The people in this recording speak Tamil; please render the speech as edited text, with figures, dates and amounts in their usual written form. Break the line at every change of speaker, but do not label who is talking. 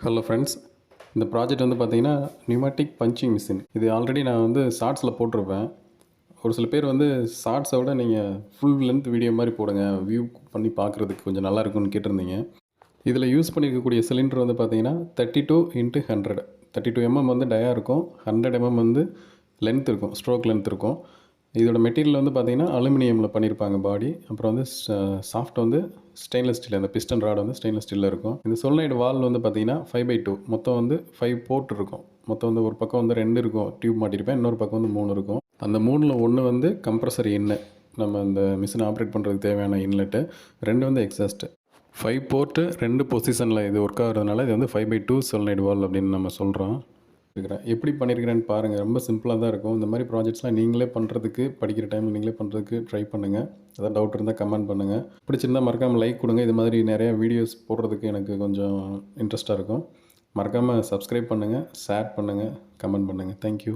ஹலோ ஃப்ரெண்ட்ஸ், இந்த ப்ராஜெக்ட் வந்து பார்த்தீங்கன்னா நியூமேட்டிக் பஞ்சிங் மிஷின். இது ஆல்ரெடி நான் வந்து ஷார்ட்ஸில் போட்டிருப்பேன். ஒரு சில பேர் வந்து ஷார்ட்ஸை விட நீங்கள் ஃபுல் லென்த் வீடியோ மாதிரி போடுங்க, வியூ பண்ணி பார்க்குறதுக்கு கொஞ்சம் நல்லா இருக்கும்னு கேட்டிருந்தீங்க. இதில் யூஸ் பண்ணியிருக்கக்கூடிய சிலிண்டர் வந்து பார்த்தீங்கன்னா 32x100. 32 mm வந்து டயா இருக்கும், 100 mm வந்து லென்த் இருக்கும், ஸ்ட்ரோக் லென்த் இருக்கும். இதோட மெட்டீரியல் வந்து பார்த்தீங்கன்னா அலுமினியமில் பண்ணியிருப்பாங்க பாடி. அப்புறம் வந்து சாஃப்ட் வந்து ஸ்டெயின்லெஸ் ஸ்டீல். அந்த பிஸ்டன் ராட் வந்து ஸ்டெயின்லெஸ் ஸ்டீலில் இருக்கும். இந்த சொலினாய்டு வால் வந்து பார்த்தீங்கன்னா 5/2 மொத்தம் வந்து 5 போர்ட் இருக்கும். மொத்தம் வந்து ஒரு பக்கம் வந்து 2 இருக்கும், டியூப் மாட்டியிருப்பேன். இன்னொரு பக்கம் வந்து 3 இருக்கும். அந்த 3ல் 1 வந்து கம்ப்ரஸர் இன்னு, நம்ம அந்த மிஷினை ஆப்ரேட் பண்ணுறதுக்கு தேவையான இன்லெட்டு. 2 வந்து எக்ஸாஸ்ட்டு. 5 போர்ட்டு 2 பொசிஷனில் இது ஒர்க் ஆகிறதுனால இது வந்து 5/2 சொலினாய்டு வால் அப்படின்னு நம்ம சொல்கிறோம். எப்படி பண்ணியிருக்கிறேன்னு பாருங்கள். ரொம்ப சிம்பிளாக தான் இருக்கும். இந்த மாதிரி ப்ராஜெக்ட்ஸ்லாம் நீங்களே பண்ணுறதுக்கு, படிக்கிற டைமில் நீங்களே பண்ணுறதுக்கு ட்ரை பண்ணுங்கள். ஏதாவது டவுட் இருந்தால் கமெண்ட் பண்ணுங்கள். பிடிச்சிருந்தா மறக்காமல் லைக் கொடுங்க. இது மாதிரி நிறையா வீடியோஸ் போடுறதுக்கு எனக்கு கொஞ்சம் இன்ட்ரெஸ்ட்டாக இருக்கும். மறக்காமல் சப்ஸ்கிரைப் பண்ணுங்கள், ஷேர் பண்ணுங்கள், கமெண்ட் பண்ணுங்கள். தேங்க்யூ.